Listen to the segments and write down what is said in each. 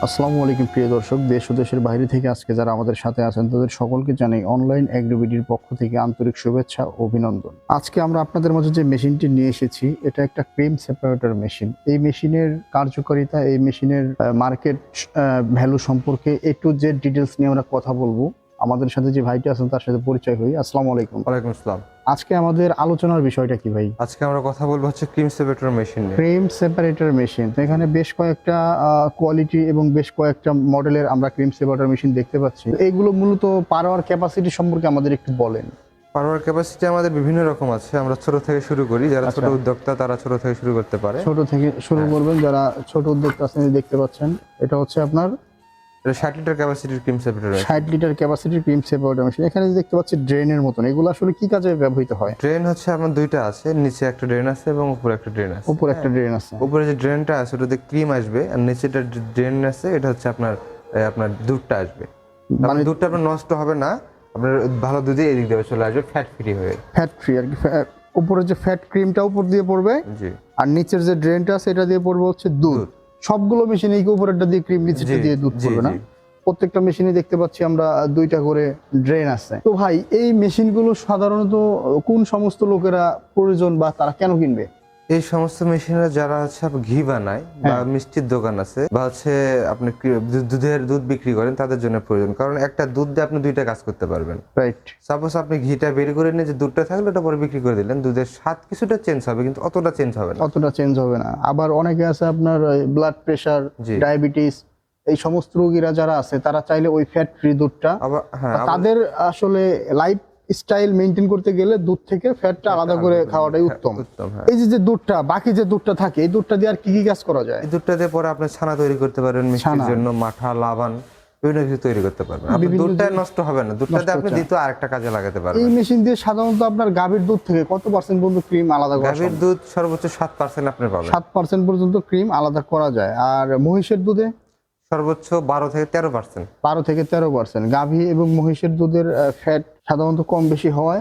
আসসালামু আলাইকুম প্রিয় দর্শক, দেশ ও দেশের বাইরে থেকে আজকে যারা আমাদের সাথে আছেন তাদের সকলকে জানাই অনলাইন এগ্রিবিডির পক্ষ থেকে আন্তরিক শুভেচ্ছা ও অভিনন্দন। আজকে আমরা আপনাদের মাঝে যে মেশিনটি নিয়ে এসেছি এটা একটা ক্রিম সেপারেটর মেশিন। এই মেশিনের কার্যকারিতা, এই মেশিনের মার্কেট ভ্যালু সম্পর্কে একটু যে ডিটেলস নিয়ে আমরা কথা বলবো। আমাদের সাথে যে ভাইটি আছেন তার সাথে পরিচয় হই। আসসালামু আলাইকুম। ওয়ালাইকুম আসসালাম। আজকে আমাদের আলোচনার বিষয়টা কি ভাই? আজকে আমরা কথা বলবো হচ্ছে ক্রিম সেপারেটর মেশিন নিয়ে। ক্রিম সেপারেটর মেশিন, তো এখানে বেশ কয়েকটা কোয়ালিটি এবং বেশ কয়েকটা মডেলের আমরা ক্রিম সেপারেটর মেশিন দেখতে পাচ্ছি। এইগুলো মূলত পাওয়ার ক্যাপাসিটি সম্পর্কে আমাদের একটু বলেন। পাওয়ার ক্যাপাসিটি আমাদের বিভিন্ন রকম আছে, আমরা ছোট থেকে শুরু করি। যারা ছোট উদ্যোক্তা তারা ছোট থেকে শুরু করতে পারে। ছোট থেকে শুরু করবেন, যারা ছোট উদ্যোক্তা আছেন দেখতে পাচ্ছেন। এটা হচ্ছে আপনার এটা 60 লিটার ক্যাপাসিটির ক্রিম সেপারেটর। 60 লিটার ক্যাপাসিটির ক্রিম সেপারেটর মেশিন। এখানে যে দেখতে পাচ্ছি ড্রেনের মতন, এগুলো আসলে কি কাজে ব্যবহৃত হয়? ড্রেন হচ্ছে আমার দুইটা আছে, নিচে একটা ড্রেন আছে এবং উপরে একটা ড্রেন আছে। উপরে একটা ড্রেন আছে। উপরে যে ড্রেনটা আছে ওটাতে ক্রিম আসবে, আর নিচেটা ড্রেন আছে এটা হচ্ছে আপনার আপনার দুধটা আসবে। মানে দুধটা আপনার নষ্ট হবে না, আপনার ভালো দুধই এদিক দিয়ে চলে আসবে, ফ্যাট ফ্রি হয়ে। ফ্যাট ফ্রি আর কি। উপরে যে ফ্যাট ক্রিমটা উপর দিয়ে পড়বে, জি। আর নিচের যে ড্রেনটা আছে এটা দিয়ে পড়বে হচ্ছে দুধ। সবগুলো মেশিনে এই উপরেরটা দিয়ে ক্রিম, নিচেরটা দিয়ে দুধ পড়বে না? প্রত্যেকটা মেশিনে দেখতে পাচ্ছি আমরা দুইটা করে ড্রেন আছে। তো ভাই, এই মেশিনগুলো সাধারণত কোন সমস্ত লোকেরা প্রয়োজন বা তারা কেন কিনবে? এই সমস্ত মেশিনেরা যারা হচ্ছে ঘি বানায় বা মিষ্টির দোকান আছে বা হচ্ছে আপনি দুধ বিক্রি করেন তাদের জন্য প্রয়োজন। কারণ একটা দুধ দিয়ে আপনি দুইটা কাজ করতে পারবেন। রাইট। সাপোজ আপনি ঘিটা বের করে নিয়ে যে দুধটা থাকলো ওটা পরে বিক্রি করে দিলেন, দুধের স্বাদ কিছুটা চেঞ্জ হবে কিন্তু অতটা চেঞ্জ হবে না। অতটা চেঞ্জ হবে না। আবার অনেকে আছে আপনার ব্লাড প্রেশার, ডায়াবেটিস, এই সমস্ত রোগীরা যারা আছে তারা চাইলে ওই ফ্যাট ফ্রি দুধটা, তাদের আসলে লাইফ স্টাইল মেনটেন করতে গেলে দুধ থেকে ফ্যাটটা আলাদা করে খাওয়াটাই উত্তম। এই যে দুধটা, বাকি যে দুধটা থাকে, এই দুধটা দিয়ে আর কি কি কাজ করা যায়? এই দুধটা দিয়ে পরে আপনি ছানা তৈরি করতে পারবেন, মিষ্টির জন্য মাঠা, লাবান, বিভিন্ন কিছু তৈরি করতে পারবেন। আপনার দুধটা নষ্ট হবে না, দুধটা দিয়ে আপনি দ্বিতীয় আরেকটা কাজে লাগাতে পারবেন। এই মেশিন দিয়ে সাধারণত আপনার গাভীর দুধ থেকে কত পার্সেন্ট পর্যন্ত ক্রিম আলাদা করা যায়? গাভীর দুধ সর্বোচ্চ 7% আপনি পাবেন। 7% পর্যন্ত ক্রিম আলাদা করা যায়। আর মহিষের দুধে সর্বোচ্চ 12 থেকে 13%। 12 থেকে 13%। গাভী এবং মহিষের দুধের ফ্যাট সাধারণত কম বেশি হয়।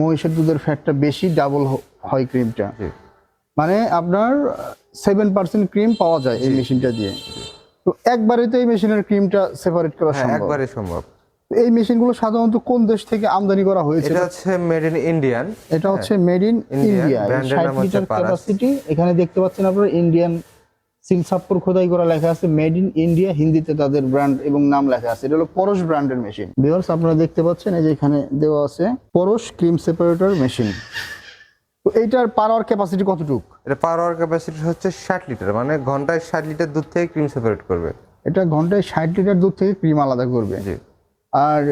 মহিষের দুধের ফ্যাটটা বেশি, ডাবল হয় ক্রিমটা। মানে আপনার 7% ক্রিম পাওয়া যায় এই মেশিনটা দিয়ে। তো একবারে তো এই মেশিনের ক্রিমটা সেপারেট করা সম্ভব? একবারে সম্ভব। এই মেশিনগুলো সাধারণত কোন দেশ থেকে আমদানি করা হয়েছে? এটা হচ্ছে মেড ইন ইন্ডিয়ান। এটা হচ্ছে made in India. 60 litre capacity. এখানে দেখতে পাচ্ছেন আপনারা ইন্ডিয়ান সিল সাপ্পর খোদাই করা লেখা আছে, মেড ইন ইন্ডিয়া। হিন্দিতে তাদের ব্র্যান্ড এবং নাম লেখা আছে। এটা হলো পরশ ব্র্যান্ডের মেশিন। ভিউয়ার্স, আপনারা দেখতে পাচ্ছেন এই যে এখানে দেওয়া আছে পরশ ক্রিম সেপারেটর মেশিন। তো এইটার পাওয়ার ক্যাপাসিটি কতটুকু? এটা পাওয়ার ক্যাপাসিটি হচ্ছে 60 লিটার, মানে ঘন্টায় 60 লিটার দুধ থেকে ক্রিম সেপারেট করবে। এটা ঘন্টায় 60 লিটার দুধ থেকে ক্রিম আলাদা করবে। জি। আর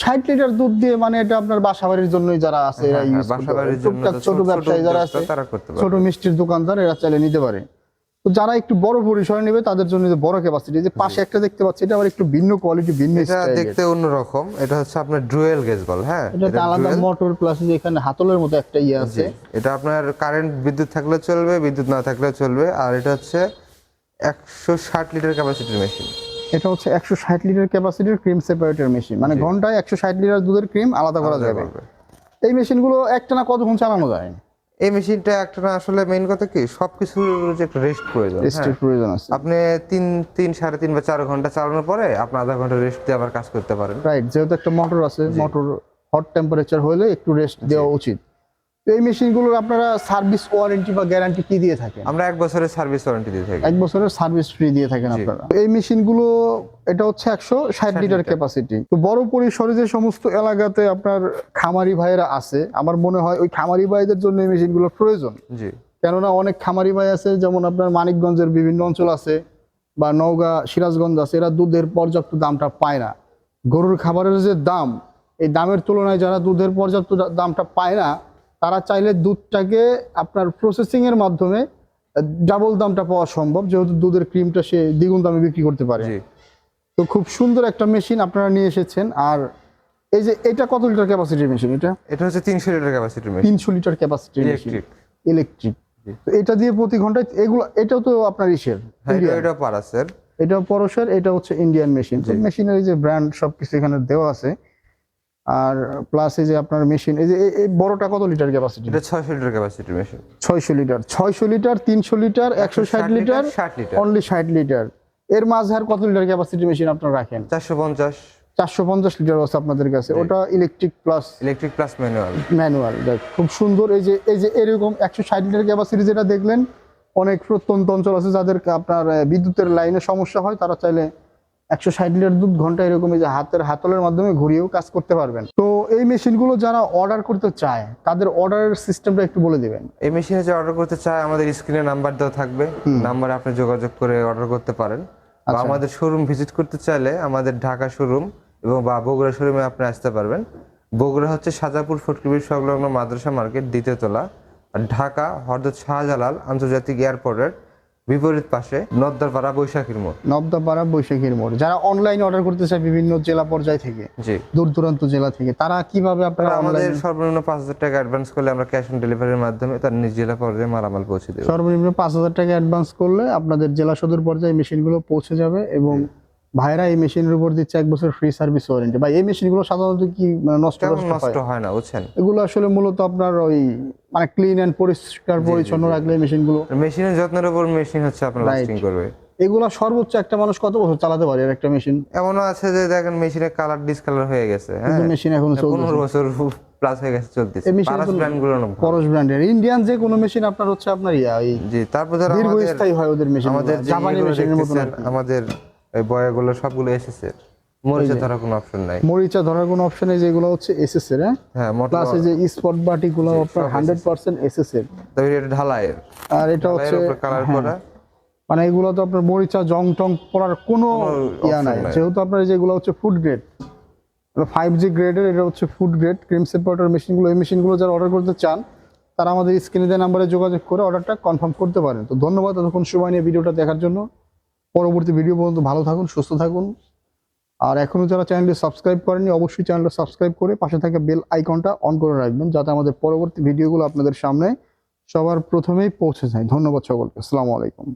60 লিটার দুধ দিয়ে মানে এটা আপনার বাসাবাড়ির জন্যই যারা আছে এরা ইউজ করতে পারে। ছোট ব্যবসায়ী যারা আছে, ছোট মিষ্টির দোকানদার, এরা চাইলে নিতে পারে। তো যারা একটু বড় পরিসরে নেবে তাদের জন্য যে বড় ক্যাপাসিটি, যে পাশে একটা দেখতে পাচ্ছি এটা আবার একটু ভিন্ন কোয়ালিটি, ভিন্ন স্টাইল। এটা দেখতে অন্যরকম। এটা হচ্ছে আপনার ডুয়েল গেজ বল। হ্যাঁ, এটা আলাদা মোটর প্লাস এখানে হাতলের মতো একটা ইয়ে আছে। এটা আপনার কারেন্ট বিদ্যুৎ থাকলে চলবে, বিদ্যুৎ না থাকলে চলবে। আর এটা হচ্ছে 160 লিটার ক্যাপাসিটির মেশিন। এটা হচ্ছে 160 লিটার ক্যাপাসিটির ক্রিম সেপারেটর মেশিন। মানে ঘন্টায় 160 লিটার দুধের ক্রিম আলাদা করা যাবে। এই মেশিনগুলো একটানা কতক্ষণ চালানো যায়? এই মেশিনটা একটা না, আসলে মেইন কথা কি সবকিছুর যে একটা রেস্ট প্রয়োজন। রেস্টের প্রয়োজন আছে। আপনি 3.5 বা 4 ঘন্টা চালানোর পরে আপনি আধা ঘন্টা রেস্ট দিয়ে আবার কাজ করতে পারেন। রাইট, যেহেতু একটা মোটর আছে, মোটর হট টেম্পারেচার হলে একটু রেস্ট দেওয়া উচিত। তো এই মেশিনগুলোর আপনারা সার্ভিস ওয়ারেন্টি বা গ্যারান্টি কি দিয়ে থাকেন? আমরা 1 বছরের সার্ভিস ওয়ারেন্টি দিয়ে থাকি। 1 বছরের সার্ভিস ফ্রি দিয়ে থাকেন আপনারা। এই মেশিনগুলো, এটা হচ্ছে 160 লিটার ক্যাপাসিটি। তো বড় পরিসরে যে সমস্ত এলাকাতে আপনার খামারি ভাইয়েরা আছে, আমার মনে হয় ওই খামারি ভাইদের জন্য এই মেশিনগুলো প্রয়োজন। জি। কেননা অনেক খামারি ভাই আছে, যেমন আপনার মানিকগঞ্জের বিভিন্ন অঞ্চল আছে বা নওগাঁ, সিরাজগঞ্জ আছে, এরা দুধের পর্যাপ্ত দামটা পায় না। গরুর খাবারের যে দাম, এই দামের তুলনায় যারা দুধের পর্যাপ্ত দামটা পায় না, তারা চাইলে দুধটাকে আপনার প্রসেসিং এর মাধ্যমে ডাবল দামটা পাওয়া সম্ভব, যেহেতু দুধের ক্রিমটা সে দ্বিগুণ দামে বিক্রি করতে পারে। তো খুব সুন্দর একটা মেশিন আপনারা নিয়ে এসেছেন। আর এই যে এটা কত লিটার ক্যাপাসিটির মেশিন? এটা হচ্ছে 300 লিটার ক্যাপাসিটির মেশিন। 300 লিটার ক্যাপাসিটির মেশিন, ইলেকট্রিক। তো এটা দিয়ে প্রতি ঘন্টায় এগুলো, এটাও তো আপনার ইসের, এটা পারাসের, এটা পরশের, এটা হচ্ছে ইন্ডিয়ান মেশিন। তো মেশিনের এই যে ব্র্যান্ড সবকিছু এখানে দেওয়া আছে। আর প্লাস এই যে আপনার মেশিন, এই যে এই বড়টা কত লিটার ক্যাপাসিটি? এটা 600 লিটার ক্যাপাসিটির machine. 600 litre, 600 litre, 300 litre, 160 litre, only 60 litre. এর মাঝে আর কত লিটার ক্যাপাসিটি মেশিন আপনারা রাখেন? 450 450 লিটার আছে আপনাদের কাছে, ওটা ইলেকট্রিক প্লাস ম্যানুয়াল। ম্যানুয়াল। খুব সুন্দর। এই যে এরকম 160 লিটার ক্যাপাসিটি যেটা দেখলেন, অনেক প্রত্যন্ত অঞ্চল আছে যাদের আপনার বিদ্যুতের লাইনে সমস্যা হয়, তারা চাইলে 160 লিটার দুধ ঘন্টা এরকম এই যে হাতলের মাধ্যমে ঘুরিয়েও কাজ করতে পারবেন। তো এই মেশিনগুলো যারা অর্ডার করতে চায় তাদের অর্ডারের সিস্টেমটা একটু বলে দিবেন। এই মেশিনে যে অর্ডার করতে চায়, আমাদের স্ক্রিনে নাম্বার দেওয়া থাকবে, নাম্বারে আপনি যোগাযোগ করে অর্ডার করতে পারেন। বা আমাদের শোরুম ভিজিট করতে চাইলে আমাদের ঢাকা শোরুম এবং বা বগুড়া শোরুমে আপনি আসতে পারবেন। বগুড়া হচ্ছে সাজাপুর ফটকিবির সংলগ্ন মাদ্রাসা মার্কেট, দ্বিতীয় তলা। আর ঢাকা হযরত শাহজালাল আন্তর্জাতিক এয়ারপোর্টের বিপরীত পাশে নদ্দাপাড়া বৈশাখীর মোড়। নবদাপাড়া বৈশাখীর মোড়। যারা অনলাইনে অর্ডার করতে চায় বিভিন্ন জেলা পর্যায় থেকে, জি, দূর দূরান্ত জেলা থেকে, তারা কিভাবে আপনারা আমাদের অনলাইনে? সর্বনিম্ন 5000 টাকা অ্যাডভান্স করলে আমরা ক্যাশ অন ডেলিভারির মাধ্যমে তার নিজ জেলা পর্যায়ে মালামাল পৌঁছে দেব। সর্বনিম্ন 5000 টাকা অ্যাডভান্স করলে আপনাদের জেলা সদর পর্যায়ে মেশিনগুলো পৌঁছে যাবে। এবং ভাইরা এই মেশিনের উপর দিচ্ছে 1 বছর ফ্রি সার্ভিস ওয়ারেন্টি। ভাই এই মেশিনগুলো সাধারণত কি নষ্ট নষ্ট হয় না, বুঝছেন? এগুলো আসলে মূলত আপনার ওই মানে ক্লিন এন্ড পরিষ্কার পরিচ্ছন্ন রাখলে মেশিনগুলো, মেশিনের যত্নের উপর মেশিন হচ্ছে আপনার লাস্টিং করবে। এগুলো সর্বোচ্চ একটা মানুষ কত বছর চালাতে পারে আর একটা মেশিন? এমনও আছে যে দেখেন মেশিনের কালার ডিসকালার হয়ে গেছে, হ্যাঁ, মেশিন এখন 15 বছর প্লাস হয়ে গেছে, চলতেছে। এই মেশিন পারাস ব্র্যান্ড গুলো না, করস ব্র্যান্ডের ইন্ডিয়ান যে কোনো মেশিন আপনার হচ্ছে আপনার ওই জি। তারপর ধর আমাদের দীর্ঘস্থায়ী হয় ওদের মেশিন, আমাদের জাপানি মেশিনের মতো না। আমাদের এই বয়াগুলো সবগুলো এসেছে, মরিচা ধরার কোনো অপশন নাই। মরিচা ধরার কোনো অপশন নেই, যেগুলো হচ্ছে এসএস এর। হ্যাঁ, প্লাস এই যে স্পট বাটি গুলো আপনার 100% এসএস এর। তবে এটা ঢালাইয়ের, আর এটা হচ্ছে কালার করা, মানে এগুলো তো আপনার মরিচা জং টং পড়ার কোনো ইয়া নাই, যেহেতু আপনার যেগুলো হচ্ছে ফুড গ্রেড, 5G গ্রেডের, এটা হচ্ছে ফুড গ্রেড ক্রিম সেপারেটর মেশিনগুলো। এই মেশিনগুলো যারা অর্ডার করতে চান তারা আমাদের স্ক্রিনে দেওয়া নাম্বারে যোগাযোগ করে অর্ডারটা কনফার্ম করতে পারেন। তো ধন্যবাদ এতক্ষণ সময় নিয়ে ভিডিওটা দেখার জন্য। পরবর্তী ভিডিও পর্যন্ত ভালো থাকুন, সুস্থ থাকুন। আর এখনো যারা চ্যানেলটি সাবস্ক্রাইব করেনি, অবশ্যই চ্যানেলটা সাবস্ক্রাইব করে পাশে থাকা বেল আইকনটা অন করে রাখবেন, যাতে আমাদের পরবর্তী ভিডিওগুলো আপনাদের সামনে সবার প্রথমেই পৌঁছে যায়। ধন্যবাদ সকলকে। আসসালামু আলাইকুম।